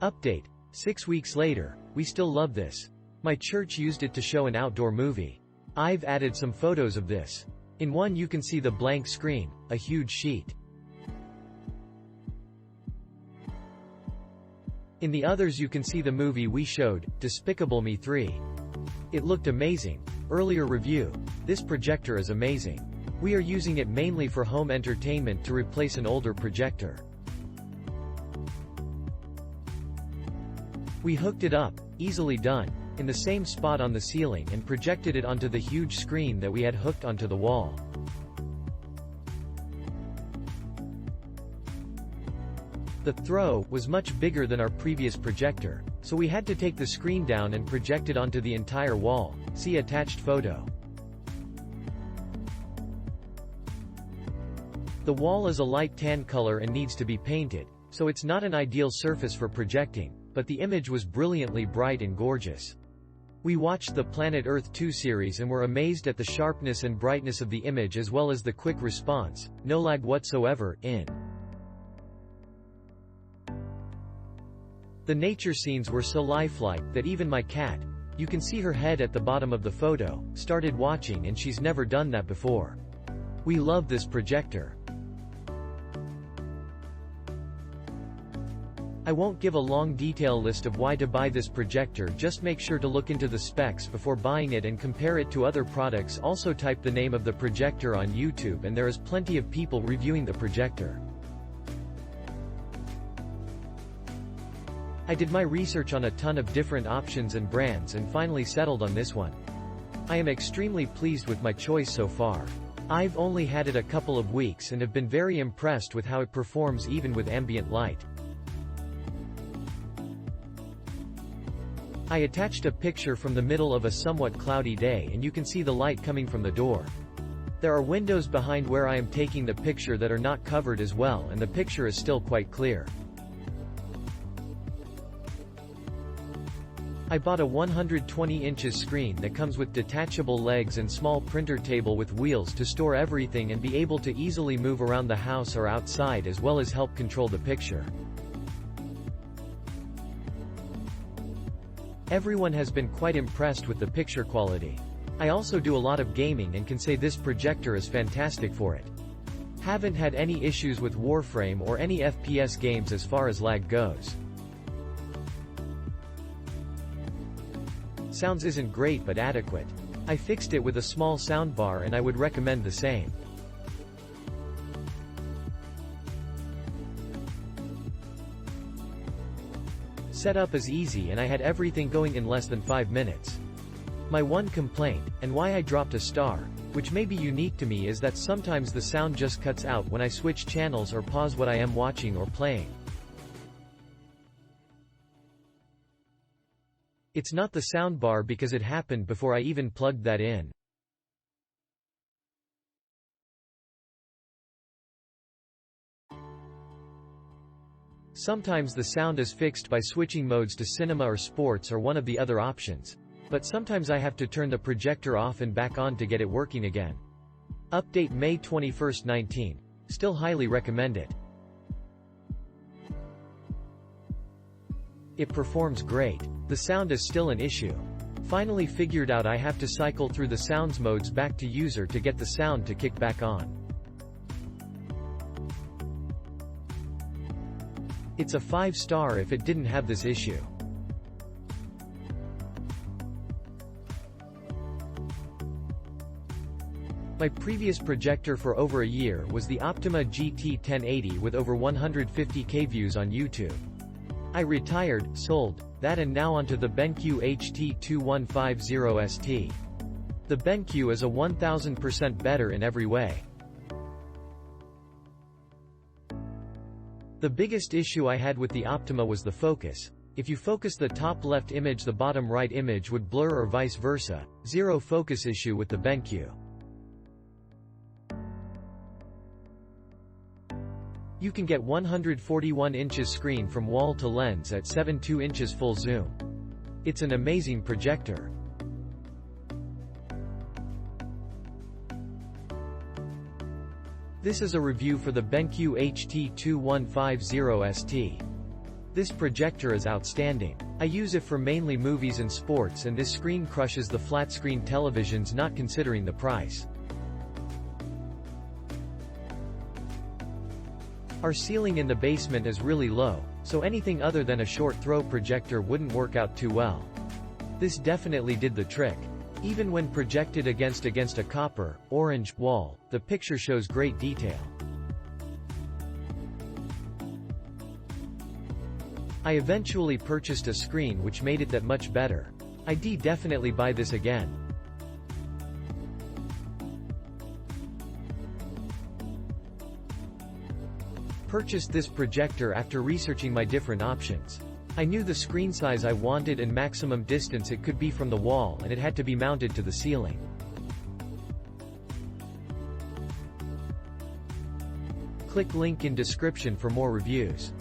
Update: 6 weeks later, we still love this. My church used it to show an outdoor movie. I've added some photos of this. In one you can see the blank screen, a huge sheet. In the others you can see the movie we showed, Despicable Me 3. It looked amazing. Earlier review. This projector is amazing. We are using it mainly for home entertainment to replace an older projector. We hooked it up, easily done, in the same spot on the ceiling and projected it onto the huge screen that we had hooked onto the wall. The throw was much bigger than our previous projector, so we had to take the screen down and project it onto the entire wall. See attached photo. The wall is a light tan color and needs to be painted, so it's not an ideal surface for projecting, but the image was brilliantly bright and gorgeous. We watched the Planet Earth 2 series and were amazed at the sharpness and brightness of the image as well as the quick response, no lag whatsoever, in. The nature scenes were so lifelike that even my cat, you can see her head at the bottom of the photo, started watching, and she's never done that before. We love this projector. I won't give a long detail list of why to buy this projector, just make sure to look into the specs before buying it and compare it to other products. Also type the name of the projector on YouTube and there is plenty of people reviewing the projector. I did my research on a ton of different options and brands and finally settled on this one. I am extremely pleased with my choice so far. I've only had it a couple of weeks and have been very impressed with how it performs even with ambient light. I attached a picture from the middle of a somewhat cloudy day and you can see the light coming from the door. There are windows behind where I am taking the picture that are not covered as well, and the picture is still quite clear. I bought a 120 inches screen that comes with detachable legs and small printer table with wheels to store everything and be able to easily move around the house or outside as well as help control the picture. Everyone has been quite impressed with the picture quality. I also do a lot of gaming and can say this projector is fantastic for it. Haven't had any issues with Warframe or any FPS games as far as lag goes. Sounds isn't great but adequate. I fixed it with a small soundbar and I would recommend the same. Setup is easy and I had everything going in less than 5 minutes. My one complaint, and why I dropped a star, which may be unique to me, is that sometimes the sound just cuts out when I switch channels or pause what I am watching or playing. It's not the soundbar because it happened before I even plugged that in. Sometimes the sound is fixed by switching modes to cinema or sports or one of the other options. But sometimes I have to turn the projector off and back on to get it working again. Update May 21, 19. Still highly recommend it. It performs great. The sound is still an issue. Finally figured out I have to cycle through the sounds modes back to user to get the sound to kick back on. It's a 5-star if it didn't have this issue. My previous projector for over a year was the Optima GT1080 with over 150k views on YouTube. I retired, sold that, and now onto the BenQ HT2150ST. The BenQ is a 1000% better in every way. The biggest issue I had with the Optima was the focus. If you focus the top left image, the bottom right image would blur or vice versa. Zero focus issue with the BenQ. You can get 141 inches screen from wall to lens at 7.2 inches full zoom. It's an amazing projector. This is a review for the BenQ HT2150ST. This projector is outstanding. I use it for mainly movies and sports, and this screen crushes the flat-screen televisions, not considering the price. Our ceiling in the basement is really low, so anything other than a short-throw projector wouldn't work out too well. This definitely did the trick. Even when projected against a copper, orange, wall, the picture shows great detail. I eventually purchased a screen which made it that much better. I'd definitely buy this again. Purchased this projector after researching my different options. I knew the screen size I wanted and maximum distance it could be from the wall, and it had to be mounted to the ceiling. Click link in description for more reviews.